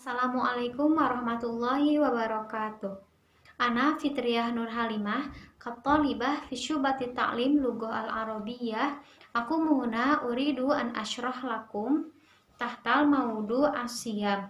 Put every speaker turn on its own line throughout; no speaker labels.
Assalamualaikum warahmatullahi wabarakatuh. Ana Fitriyah Nur Halimah, Katolibah fi Syubati Ta'lim Lughah Al-Arabiyyah. Aku muna uridu an asyrah lakum tahtal maudu asyam.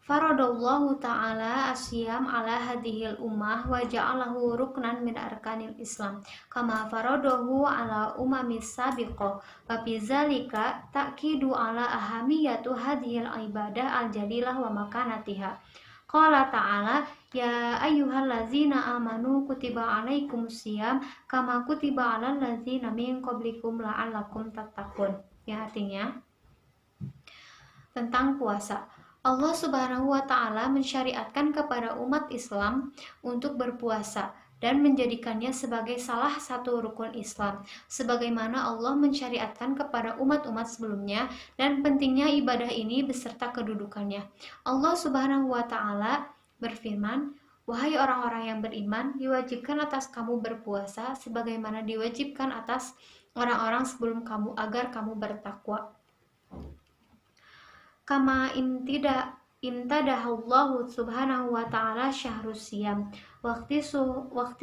Faradallahu ta'ala asyam ala hadhil ummah wa ja'alahu ruknan min arkanil Islam kama faradahu ala umamis sabiqah wa bizalika ta'kidu ala ahamiyatu hadhil ibadah al-jalilah wa makanatiha. Qala ta'ala ya ayyuhallazina amanu kutiba alaikumusiyam kama kutiba alal ladzina min qablikum la'allakum tattaqun. Ya, artinya tentang puasa. Allah Subhanahu wa Ta'ala mensyariatkan kepada umat Islam untuk berpuasa dan menjadikannya sebagai salah satu rukun Islam, sebagaimana Allah mensyariatkan kepada umat-umat sebelumnya, dan pentingnya ibadah ini beserta kedudukannya. Allah Subhanahu wa Ta'ala berfirman, "Wahai orang-orang yang beriman, diwajibkan atas kamu berpuasa sebagaimana diwajibkan atas orang-orang sebelum kamu agar kamu bertakwa." Kama intadahallahu subhanahu wa ta'ala syahrus siyam waqti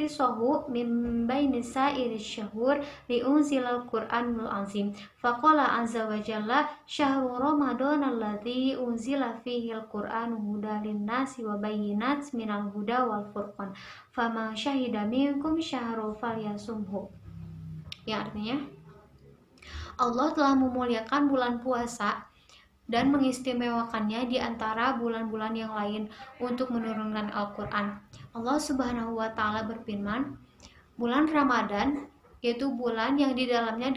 sohu min baini sa'iri syahur liunzilal qur'anul azim faqala azza wa jalla syahru ramadan alladhi unzila fihi al-qur'anu huda linnasi wa bayyinat minal huda wal furqan faman syahida minkum syahru falyasumhu. Yang artinya Allah telah memuliakan bulan puasa dan mengistimewakannya di antara bulan-bulan yang lain untuk menurunkan Al-Quran. Allah Subhanahu wa Ta'ala berfirman, bulan Ramadan yaitu bulan yang di dalamnya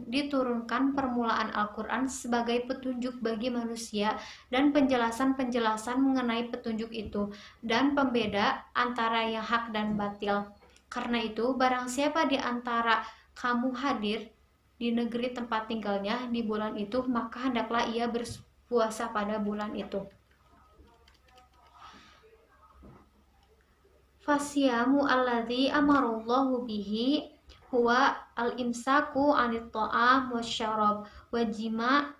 diturunkan permulaan Al-Quran sebagai petunjuk bagi manusia dan penjelasan-penjelasan mengenai petunjuk itu dan pembeda antara yang hak dan batil. Karena itu, barang siapa di antara kamu hadir di negeri tempat tinggalnya di bulan itu, maka hendaklah ia berpuasa pada bulan itu. Fasyamu alladzi amarallahu bihi huwa al-imsaku 'anit ta'am wasyarab wa jima'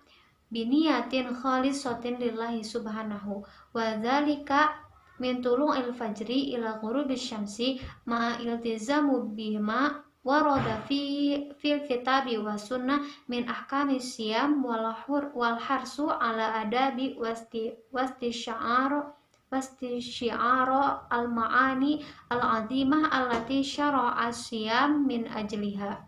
biniyatin khalisatin lillahi subhanahu wa dzalika min tulu'il fajri ila ghurubisy syamsi ma'a iltizamu bima warada fil kitabi wa sunnah min ahkami siyam wal harsu ala adabi wasti syi'ar al ma'ani al azimah allati syara'a siyam min ajliha.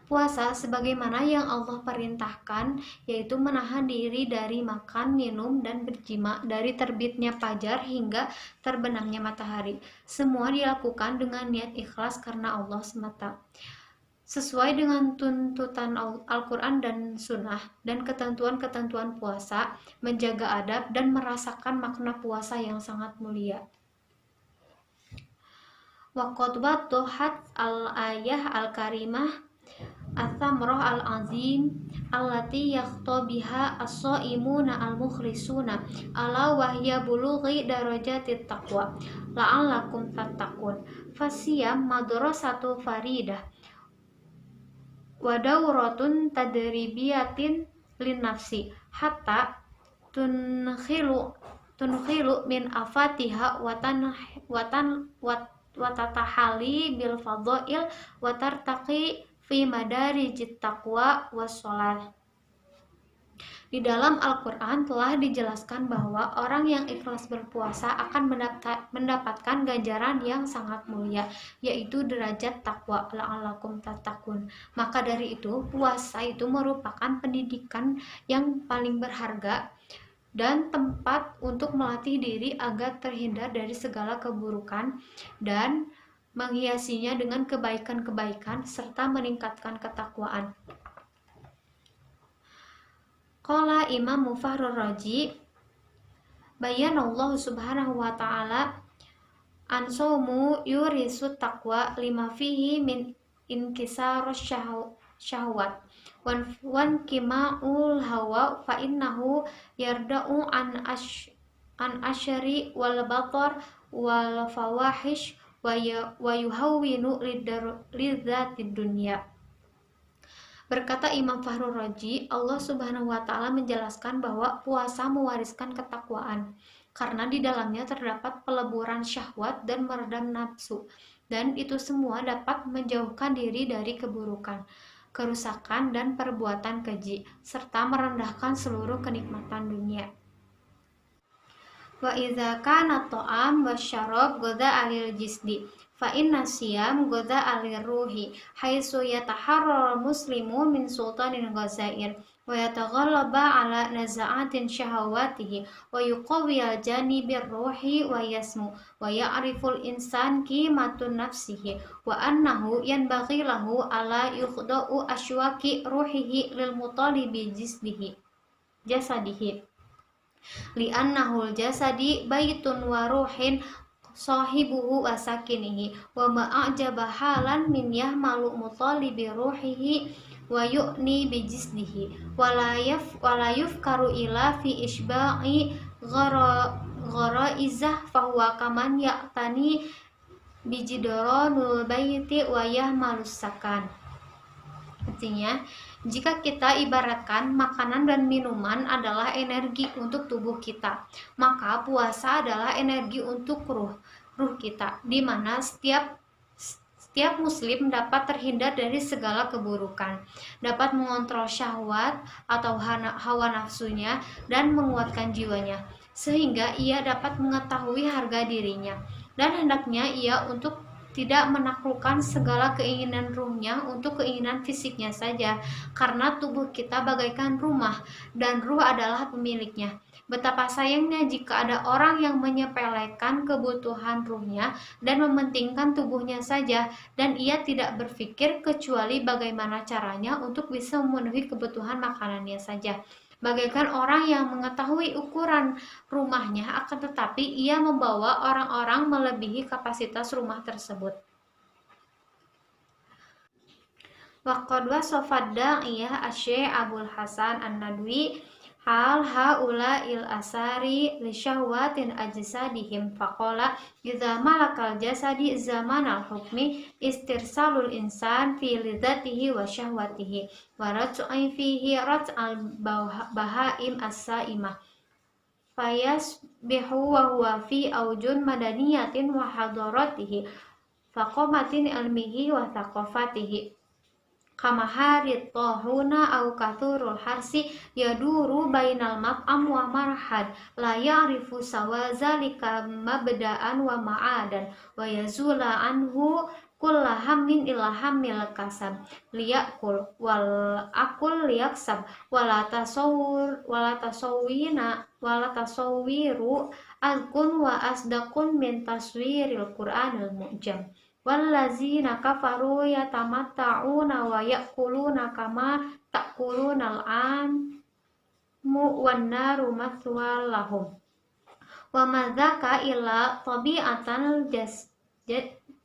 Puasa sebagaimana yang Allah perintahkan, yaitu menahan diri dari makan, minum, dan berjima dari terbitnya fajar hingga terbenamnya matahari. Semua dilakukan dengan niat ikhlas karena Allah semata. Sesuai dengan tuntutan Al-Quran dan Sunnah dan ketentuan-ketentuan puasa, menjaga adab dan merasakan makna puasa yang sangat mulia. Wa qad waddahat al-ayah al-karimah At-Tamrah al-Azim allati yakhtabiha as-shaimuna al-mukhlisuna ala wahya bulughi darajatit taqwa la'allakum tattaqun. Fasiyam madrasatu faridah wa dawratun tadribiyatin linnafsi hatta tunkhilu min afatiha wa tatahali bil fadail wa tartaqi fi madarijit taqwa wassalat. Di dalam Al-Quran telah dijelaskan bahwa orang yang ikhlas berpuasa akan mendapatkan ganjaran yang sangat mulia, yaitu derajat takwa, la'allakum tattaqun. Maka dari itu, puasa itu merupakan pendidikan yang paling berharga dan tempat untuk melatih diri agar terhindar dari segala keburukan dan menghiasinya dengan kebaikan-kebaikan serta meningkatkan ketakwaan. Qala Imam Mufarrur Raji, bayanallahu subhanahu wa ta'ala an saumu yurisu taqwa lima fihi min inkisarus syahwat wan kima'ul hawa fa innahu yarda'u an asyari wal batar wal fawahish wa yuhawwinu lidzatid dunya. Berkata Imam Fakhrul Razi, Allah Subhanahu wa taala menjelaskan bahwa puasa mewariskan ketakwaan karena di dalamnya terdapat peleburan syahwat dan meredam nafsu, dan itu semua dapat menjauhkan diri dari keburukan, kerusakan dan perbuatan keji, serta merendahkan seluruh kenikmatan dunia. Wa idza kana ta'am wasyarab ghadha alil jisdi fa inna siyam ghadha alir ruhi haitsu yataharrar muslimu min sultanin ghazair wa yataghallaba ala naza'atin syahawatihi wa yuqawwi janibir ruhi wa yasmu wa ya'riful insan qimatun nafsihi wa annahu yanbaghi lahu ala yukhda'u ashwaqi ruhihi lil mutalibi jasadihi li'annahul jasadi baitun wa ruhin sahibuhu wa sakinihi wa ma'ajaba halan min yahmalu mutalibi ruhihi wa yu'ni bijisdihi wala yufkaru ila fi isba'i gharaizah fahuwa kaman ya'tani bijidranul baiti wa yahmalus sakan. Artinya, jika kita ibaratkan makanan dan minuman adalah energi untuk tubuh kita, maka puasa adalah energi untuk ruh kita, di mana setiap muslim dapat terhindar dari segala keburukan, dapat mengontrol syahwat atau hawa nafsunya dan menguatkan jiwanya, sehingga ia dapat mengetahui harga dirinya, dan hendaknya ia untuk tidak menaklukkan segala keinginan ruhnya untuk keinginan fisiknya saja, karena tubuh kita bagaikan rumah dan ruh adalah pemiliknya. Betapa sayangnya jika ada orang yang menyepelekan kebutuhan ruhnya dan mementingkan tubuhnya saja, dan ia tidak berpikir kecuali bagaimana caranya untuk bisa memenuhi kebutuhan makanannya saja. Bagaikan orang yang mengetahui ukuran rumahnya, akan tetapi ia membawa orang-orang melebihi kapasitas rumah tersebut. Waqad wasafa da'iyah Asy-Syaikh Abul Hasan An-Nadwi hal haula il asari li syahwatin ajsadihim faqala idza malakal jasadi zamanal hukmi istirsalul insan fi lidzatihi wa syahwatihi wa rat'ai fihi rat'al bahaim as-saimah fayasbihu wa huwa fi aujun madaniyatin wa hadaratihi faqamatin ilmihi wa thaqafatihi kama harit tohuna au kathurul harsi yaduru bainal mat'am wa marhad la ya'rifu sawa zalika mabda'an wa ma'adan wa yazula anhu kulla hammin illa hammil kasab liyakul wal akul liyaksab wala tasawwiru alkun wa asdaqun min taswiril qur'anil mu'jam wallazina kafaru yatamatta'una wa ya'kuluna kama ta'kulunal an'amu wan naru mathwal lahum wa madzaka illa tabi'atal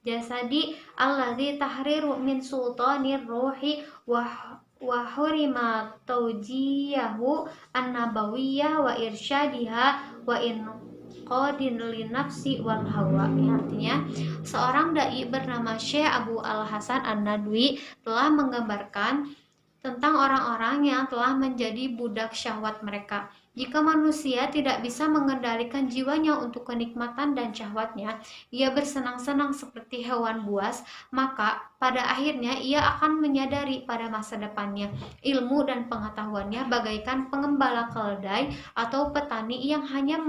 jasadi allazi tahriru min sultanir ruhi wa hurima tawjiyahu an-nabawiyyah wa irsyadiha wa in qadin li nafsi wal hawa. Artinya, seorang dai bernama Syekh Abu Al-Hasan An-Nadwi telah menggambarkan tentang orang-orang yang telah menjadi budak syahwat mereka. Jika manusia tidak bisa mengendalikan jiwanya untuk kenikmatan dan syahwatnya, ia bersenang-senang seperti hewan buas, maka pada akhirnya ia akan menyadari pada masa depannya ilmu dan pengetahuannya bagaikan pengembala keledai atau petani yang hanya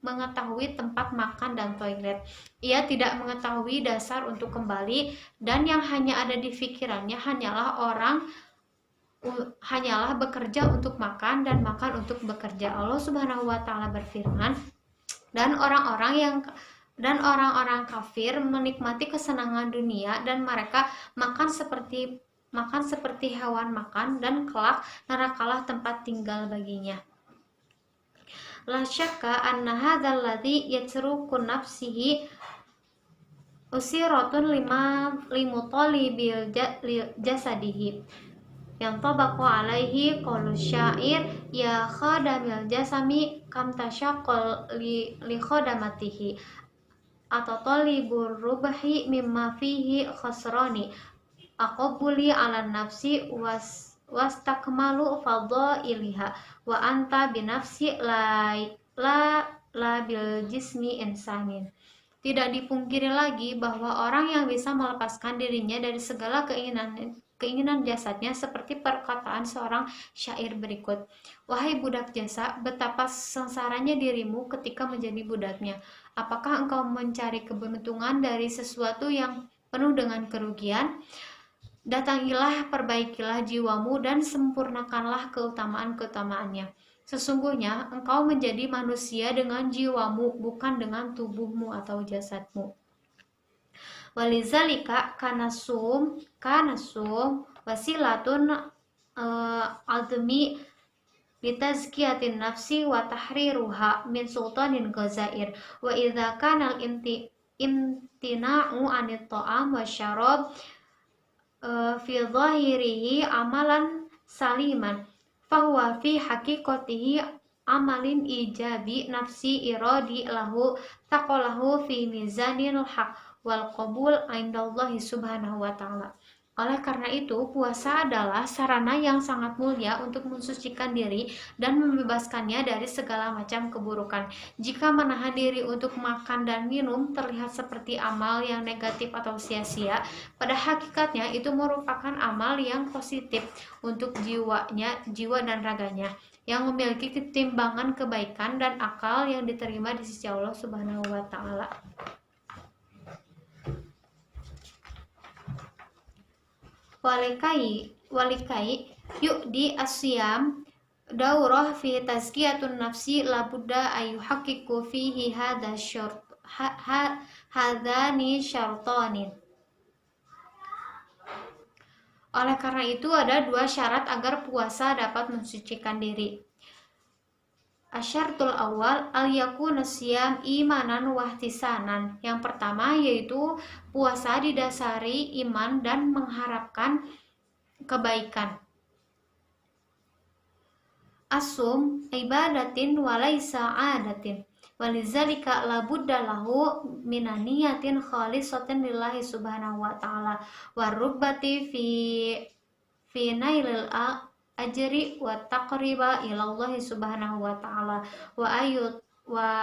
mengetahui tempat makan dan toilet. Ia tidak mengetahui dasar untuk kembali, dan yang hanya ada di pikirannya hanyalah bekerja untuk makan dan makan untuk bekerja. Allah Subhanahu wa taala berfirman, dan orang-orang kafir menikmati kesenangan dunia dan mereka makan seperti hewan makan, dan kelak nerakalah tempat tinggal baginya. La syakka anna hadzal ladzi yatruku nafsihi usiratun limutalibil jasadihi yang tabaku alaihi qalu syair ya khadamil jasami kam tasyaqqal li khadamatihi atau talibur rubahi mimma fihi khasrani aqbuli ala nafsi wastakmalu fadhailiha wa anta binafsi la bil jismi insanin. Tidak dipungkiri lagi bahwa orang yang bisa melepaskan dirinya dari segala keinginan jasadnya seperti perkataan seorang syair berikut. Wahai budak jasa, betapa sengsaranya dirimu ketika menjadi budaknya. Apakah engkau mencari keberuntungan dari sesuatu yang penuh dengan kerugian? Datangilah, perbaikilah jiwamu dan sempurnakanlah keutamaan-keutamaannya. Sesungguhnya engkau menjadi manusia dengan jiwamu, bukan dengan tubuhmu atau jasadmu. Walizalika kanasum wasilatun azmi bitazkiyatin nafsi wa tahriruha min sultanin ghazair wa idza kana imtina'u anit ta'am wa syarab fi dhahirihi amalan saliman fahuwa fi haqiqatihi amalin ijabi nafsi iradi lahu taqalahu fi mizanil haq wal qabul indallahi subhanahu wa ta'ala. Oleh karena itu, puasa adalah sarana yang sangat mulia untuk mensucikan diri dan membebaskannya dari segala macam keburukan. Jika menahan diri untuk makan dan minum terlihat seperti amal yang negatif atau sia-sia, pada hakikatnya itu merupakan amal yang positif untuk jiwa dan raganya, yang memiliki ketimbangan kebaikan dan akal yang diterima di sisi Allah Subhanahu wa Ta'ala. Walikai yu'di asyam daurah fi tazkiyatun nafsi labudda ayuhaqiqu fihi hadani syartanin. Oleh karena itu ada dua syarat agar puasa dapat mensucikan diri. Asyartul awal al-yakuna siyam imanan wahtisanan. Yang pertama yaitu puasa didasari iman dan mengharapkan kebaikan. Asum ibadatin walaisa adatin. Walizalika labudda lahu minaniyatin khalisatin lillahi subhanahu wa ta'ala warubbati fi nailil ajri wa taqriba ilallahi subhanahu wa ta'ala wa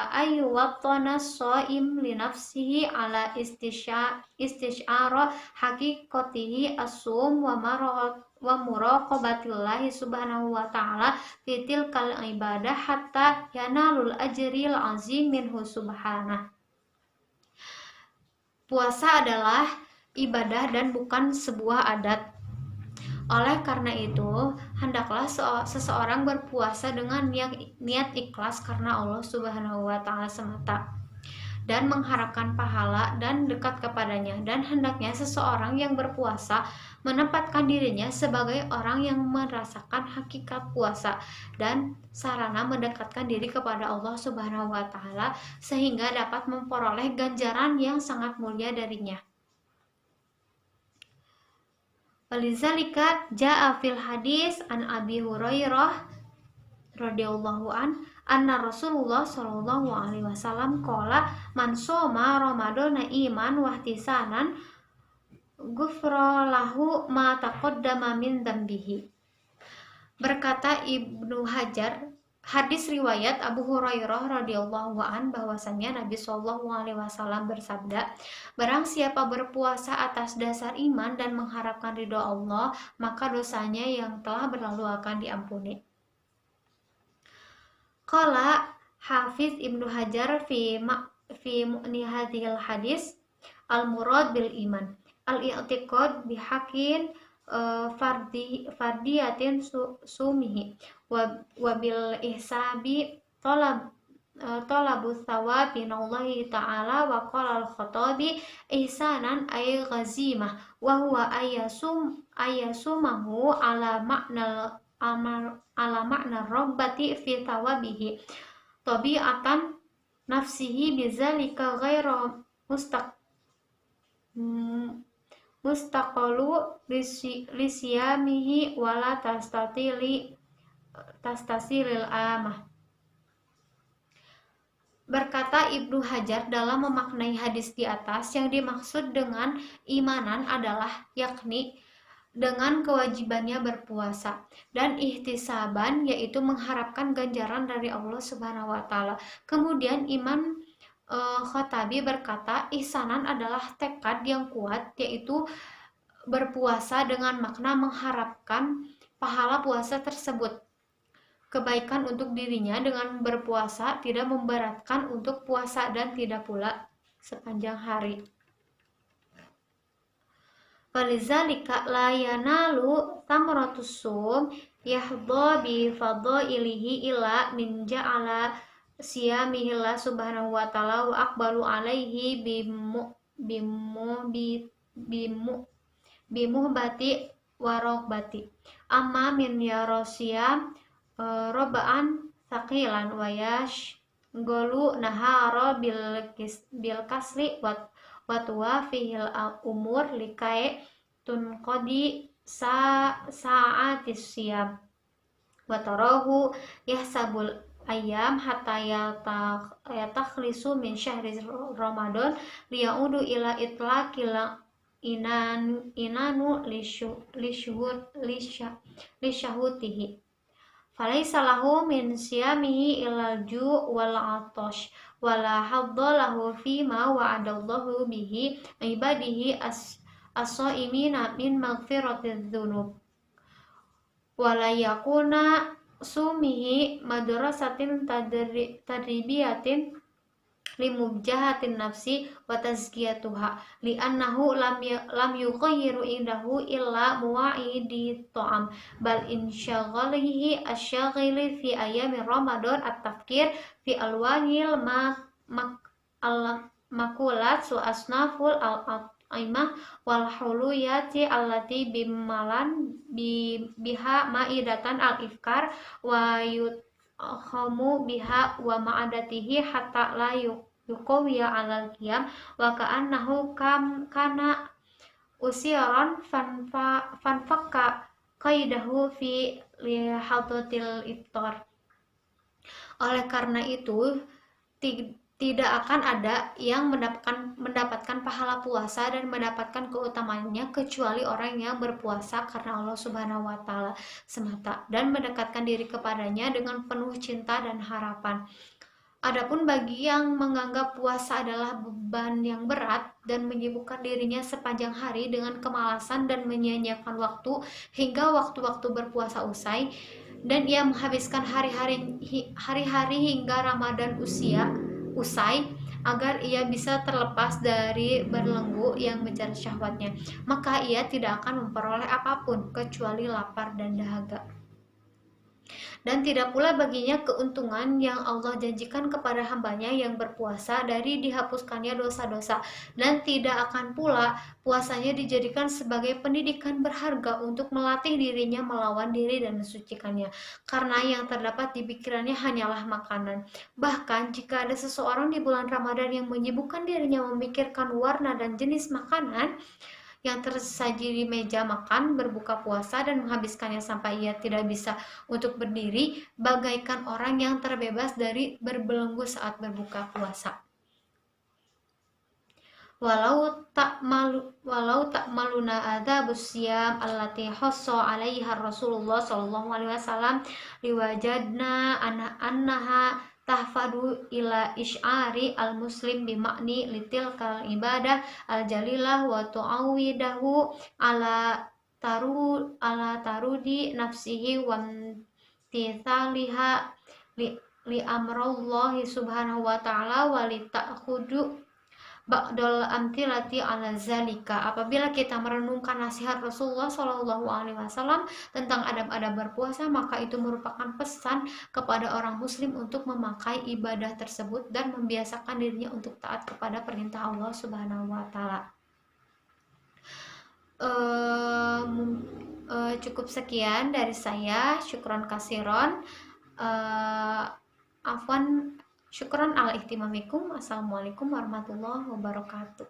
ayu wattana shaim li nafsihi ala istisyara haqiqatihi as-sum wa muraqabatillahi subhanahu wa ta'ala fi tilkal ibadah hatta yanalul ajril azim minhu subhanah. Puasa adalah ibadah dan bukan sebuah adat. Oleh karena itu, hendaklah seseorang berpuasa dengan niat ikhlas karena Allah Subhanahu wa Ta'ala semata dan mengharapkan pahala dan dekat kepadanya. Dan hendaknya seseorang yang berpuasa menempatkan dirinya sebagai orang yang merasakan hakikat puasa dan sarana mendekatkan diri kepada Allah Subhanahu wa Ta'ala sehingga dapat memperoleh ganjaran yang sangat mulia darinya. Walizalika ja'a fil hadis an Abi Hurairah radhiyallahu anna Rasulullah sallallahu alaihi wasallam qala man shoma ramadhana iman wahtisanan ghufra lahu ma taqaddama min dzambihi. Berkata Ibnu Hajar, hadis riwayat Abu Hurairah radhiyallahu an bahwasannya Nabi sallallahu alaihi wasallam bersabda, barang siapa berpuasa atas dasar iman dan mengharapkan ridho Allah, maka dosanya yang telah berlalu akan diampuni. Qala Hafiz Ibnu Hajar fi mu'ni hadhil hadis al-murad bil iman al-i'tiqad bihaqqin fardiyatin sumihi wa bil ihsabi talabu thawab minallahi ta'ala wa qala al-Khattabi ihsanan ay ghazimah wa huwa ayasumahu ala makna rabbati fi thawabihi tabi'atan nafsihi bizalika ghaira mustaqalu lisiyamihi wala tastasilil amah. Berkata Ibnu Hajar dalam memaknai hadis di atas, yang dimaksud dengan imanan adalah yakni dengan kewajibannya berpuasa, dan ihtisaban yaitu mengharapkan ganjaran dari Allah Subhanahu wa taala. Kemudian Imam Khattabi berkata, ihsanan adalah tekad yang kuat yaitu berpuasa dengan makna mengharapkan pahala puasa tersebut. Kebaikan untuk dirinya dengan berpuasa tidak memberatkan untuk puasa dan tidak pula sepanjang hari. Falizalika la yanalu tamratus sum yahdha bi fadhailihi illa min ja'ala siyamihillah subhanahu wa ta'ala wa aqbalu alaihi bimuhbati warokbati amma min yarosiyam robaan saqilan wayash golu nahara bil kasri watwa fihil umur likai tunqadi sa'atis siyam watarahu yahsabul ayam hatta yatakhlisu min syahri Ramadan liyaudu ila itlaqil inanu lisyahutihi falaisa lahu min siyamihi ilal ju' wal 'atash wala hadda lahu fima wa'adallahu bihi ibadihi as-shaimina min maghfiratiz dzunub wala yakuna sumihi madrasatin tadribiyatin limubjahatin nafsi wa tazkiyatuha li'annahu lam yuqayyiru indahu illa muwa'idi ta'am bal insyaghalihi asyaghili fi ayami Ramadan at-tafkir fi alwahil makulat su asnaful al-aimah wal huluyati allati bimalan biha ma'idatan al-ifkar wa yuthamu biha wa ma'adatihi hatta la yuqawiya alal qiyam wa ka'annahu kana usiran fanfakka qaidahu fi lihadatil iftar. Oleh karena itu tidak akan ada yang mendapatkan pahala puasa dan mendapatkan keutamaannya kecuali orang yang berpuasa karena Allah Subhanahu wa taala semata dan mendekatkan diri kepadanya dengan penuh cinta dan harapan. Adapun bagi yang menganggap puasa adalah beban yang berat dan menyibukkan dirinya sepanjang hari dengan kemalasan dan menyia-nyiakan waktu hingga waktu-waktu berpuasa usai, dan ia menghabiskan hari-hari hingga Ramadan usai agar ia bisa terlepas dari belenggu yang menjadi syahwatnya, maka ia tidak akan memperoleh apapun kecuali lapar dan dahaga. Dan tidak pula baginya keuntungan yang Allah janjikan kepada hambanya yang berpuasa dari dihapuskannya dosa-dosa, dan tidak akan pula puasanya dijadikan sebagai pendidikan berharga untuk melatih dirinya melawan diri dan mensucikannya, karena yang terdapat di pikirannya hanyalah makanan. Bahkan jika ada seseorang di bulan Ramadan yang menyibukkan dirinya memikirkan warna dan jenis makanan yang tersaji di meja makan berbuka puasa dan menghabiskannya sampai ia tidak bisa untuk berdiri, bagaikan orang yang terbebas dari berbelenggu saat berbuka puasa. Walau tak maluna adzabus siyam allati khassa 'alaiha Rasulullah sallallahu alaihi wasallam liwajadna annaha tahfadu ila isy'ari al-muslim bimakni litilkal ibadah al-jalilah wa tu'awidahu ala tarudi nafsihi wa tithaliha li amrallahi subhanahu wa ta'ala wa li ta'khudu ba'dal amtilati ala zalika. Apabila kita merenungkan nasihat Rasulullah Shallallahu Alaihi Wasallam tentang adab-adab berpuasa, maka itu merupakan pesan kepada orang muslim untuk memakai ibadah tersebut dan membiasakan dirinya untuk taat kepada perintah Allah Subhanahu Wa Taala. Cukup sekian dari saya. Syukron kasiron. Afwan. Syukran ala ihtimamikum. Assalamualaikum warahmatullahi wabarakatuh.